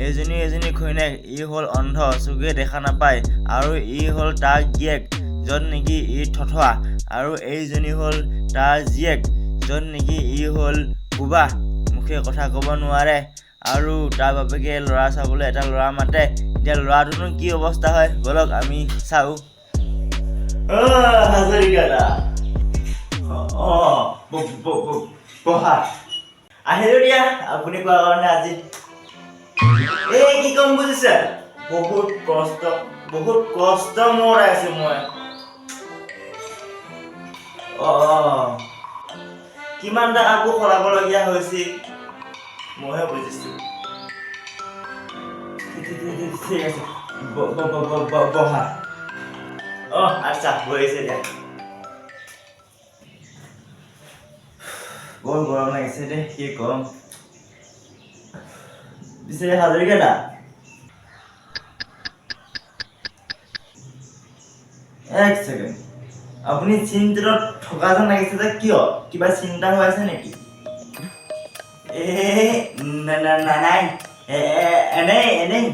এজনী ঘৈণীয়েক ই হ'ল অন্ধ চকুৱে দেখা নাপায় আৰু ই হ'ল তাৰ গিয়েক য'ত নেকি ই থথোৱা আৰু এইজনী হ'ল তাৰ জীয়েক য'ত নেকি ই হ'ল বুবা মুখে কথা ক'ব নোৱাৰে আৰু তাৰ বাপেকে ল'ৰা চাবলৈ এটা ল'ৰা মাতে এতিয়া ল'ৰাটোনো কি অৱস্থা হয় বলক আমি চাওঁ হাজৰিকা বহা আহিলো দিয়া আপুনি কোৱা কাৰণে আজি এই কি কম বুজিছে বহুত কষ্ট মোৰ আছে মই কিমানটা কাপোৰ সলাবলগীয়া হৈছিল মইহে বুজিছো ঠিক আছে বহা আচ্ছা বহিছে দিয়া বৰ গৰম লাগিছে দে কি কম পিছে হাজৰিকা দা এক ছেকেণ্ড আপুনি চিন্তিত থকা যেন লাগিছে যে কিয় কিবা চিন্তা হৈ আছে নেকি নাই এনেই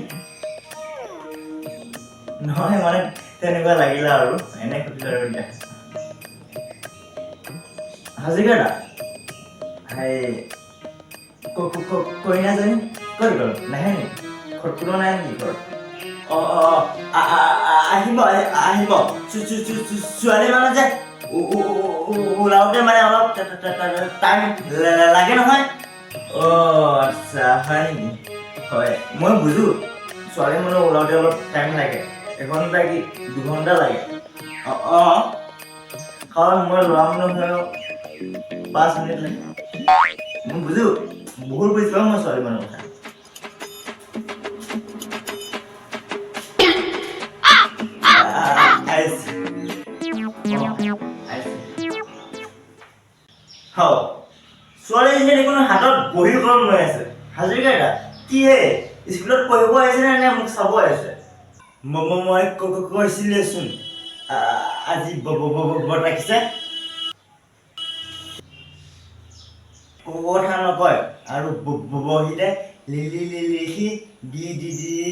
নহয় মানে তেনেকুৱা লাগিলে আৰু এনে সুধিলো আৰু দিয়া হাজৰিকা দা কইনাজনী ক'ত গ'ল নাহে নেকি কোনো নাই নেকি ঘৰত আহিব ছোৱালী মানুহ যে ওলাওঁতে মানে অলপ টাইম লাগে নহয় আচ্ছা হয় নেকি হয় মই বুজো ছোৱালী মানুহ ওলাওঁতে অলপ টাইম লাগে এঘণ্টা কি 2 ঘণ্টা লাগে কাৰণ মই ল'ৰা মানুহ হয় 5 মিনিট লাগে মই বুজো বহুত বুজি পাওঁ মই ছোৱালী মানুহৰ কথা ছোৱালীজনী দেখোন হাতত বহী কলম লৈ আছে হাজৰিকা দা কি হে স্কুলত পঢ়িব আহিছে নে মোক চাব আহিছে মই কৈছিলেচোন আজি বৰ ৰাখিছে কথা নকয় আৰু বহিতে লিখি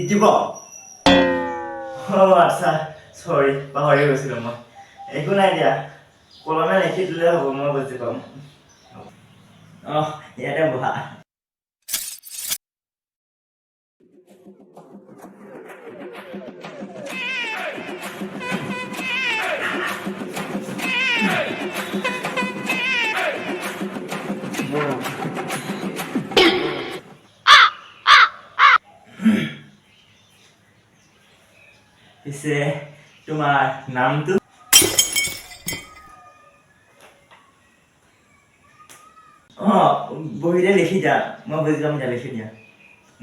দিব আচ্ছা চৰি পাহৰি গৈছিলো মই একো নাই দিয়া কলমে লিখি দিলে হ'ব মই বুজি পাম ইয়াতে বহা পিছে তোমাৰ নামটো বহিতে লিখি দিয়া মই বুজি যাম দিয়া লিখি দিয়া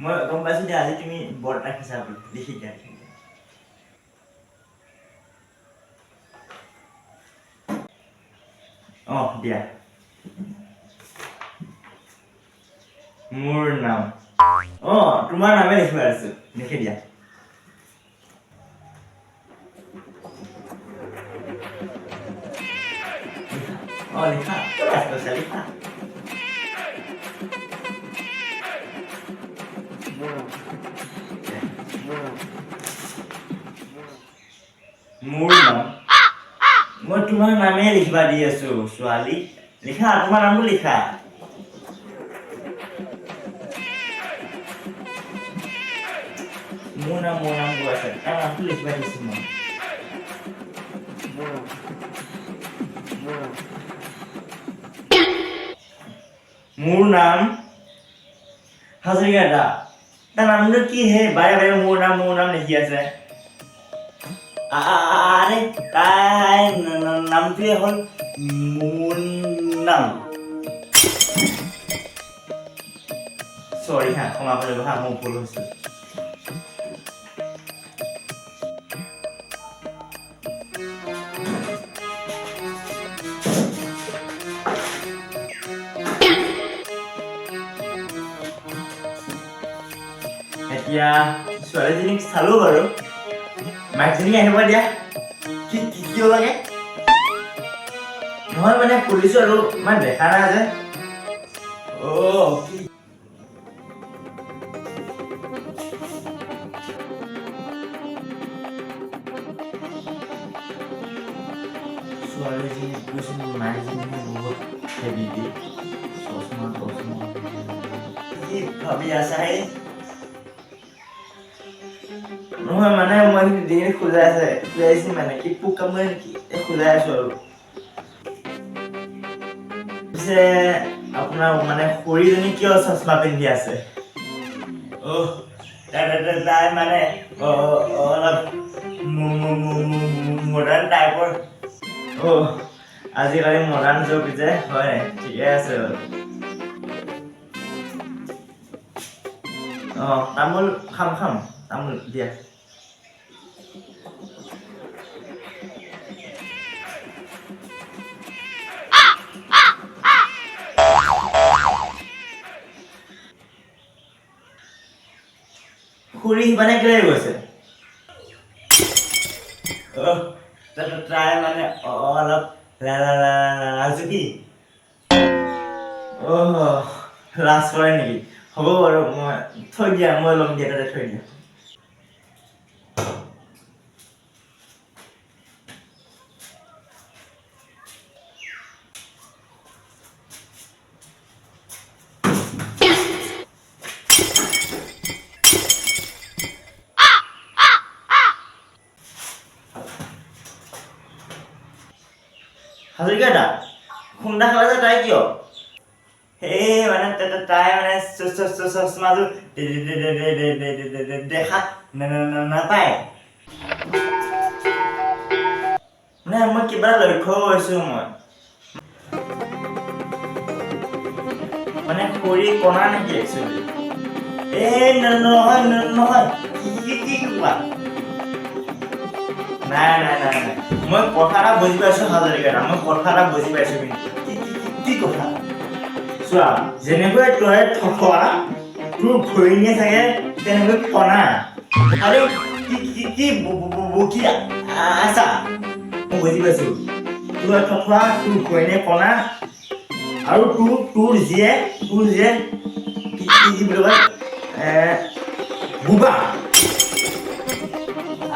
মই গম পাইছো দিয়া আজি তুমি ব্ৰত ৰাখিছা বুলি লিখি দিয়া দিয়া মোৰ নাম তোমাৰ নামে লিখিব আছো লিখি দিয়া লিখা লিখা মোৰ নাম মই তোমাৰ নামে লিখিবা দি আছো ছোৱালী লিখা তোমাৰ নামটো লিখা মোৰ নাম গৈ আছে তাৰ নামটো লিখিবা দিছো মই মোৰ নাম হাজৰিকা দা তাৰ নামটো কি হে বাৰে মোৰ নাম লিখি আছে আৰে তাই নামটোৱে হ'ল মোৰ নাম সৰি ক্ষমা কৰিব মোৰ ভুল হৈছে এতিয়া ছোৱালীজনীক চালো বাৰু মাইকজনীক আহিব দিয়া কিয় লাগে নহয় মানে খুলিছো আৰু ইমান দেখা নাই যে ছোৱালীজনী কৈছোঁ মাইজনী বহুত হেভি দি চশমা কি ভাবি আছা হে নহয় মানে মই ডিঙিত খোজাইছে মানে কি পোক কামুৰে নেকি খোজাই আছো আৰু পিছে আপোনাৰ মানে খুৰীজনী কিয় চশমা পিন্ধি আছে তাই মানে অলপ মডাৰ্ণ টাইপৰ আজিকালি মডাৰ্ণ যুগ যে হয় ঠিকে আছে তামোল খাম তামোল দিয়া খুৰী মানে কেলে গৈছে তাই মানে অলপ লাজুকী লাজ কৰে নেকি হ'ব বাৰু মই থৈ দিয়া মই ল'ম দিয়া তাতে থৈ দিয়া হাজৰিকা দা খুন্দা খালে যে তাই কিয় সেই মানে তাই মানে চশমাযোৰ দেখা নাপায় মানে মই কিবা লক্ষ্য কৰিছো মই মানে খুৰী কণা নেকি একচুৱেলি নহয় কি কোৱা নাই মই কথা এটা বুজি পাইছো হাজৰিকা মই কথা এটা বুজি পাইছো কি কথা চোৱা যেনেকৈ তই থঠোৱা তোৰ ভৰিণীয়ে থাকে তেনেকৈ কণা আৰু কি বকি আছা মই বুজি পাইছো তোৰ থঠোৱা তোৰ ভৰিণীয়ে কণা আৰু তোৰ জীয়ে কি বুলি কয় বুবা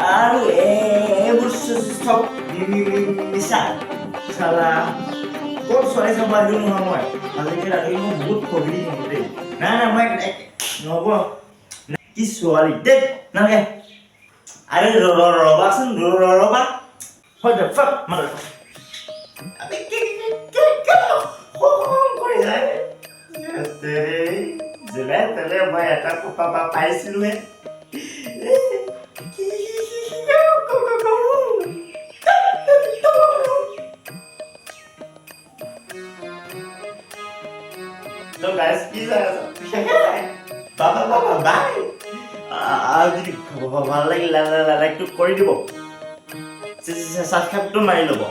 আৰু এইবোৰ চব মিছা চালা ক'ত ছোৱালী চাব আহিলো নহয় মই আজিকালি ৰাতি মই বহুত পঢ়ি নহ'ব দেই নাই মই নহ'ব কি ছোৱালী দেই নালাগে আৰে ৰ'বাচোন ৰ'বা হয় মাত্ৰ মই এটা পাইছিলোহে So guys, please bye. যদি ভাল লাগিলে লাইকটো কৰি দিব সাবস্ক্ৰাইবটো মাৰি ল'ব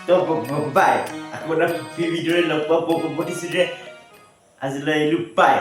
তো বাই আকৌ এটা ভিডিঅ'ৰে লগ পাব প্ৰতিশ্ৰুতিৰে আজিলৈ এৰিলোঁ বাই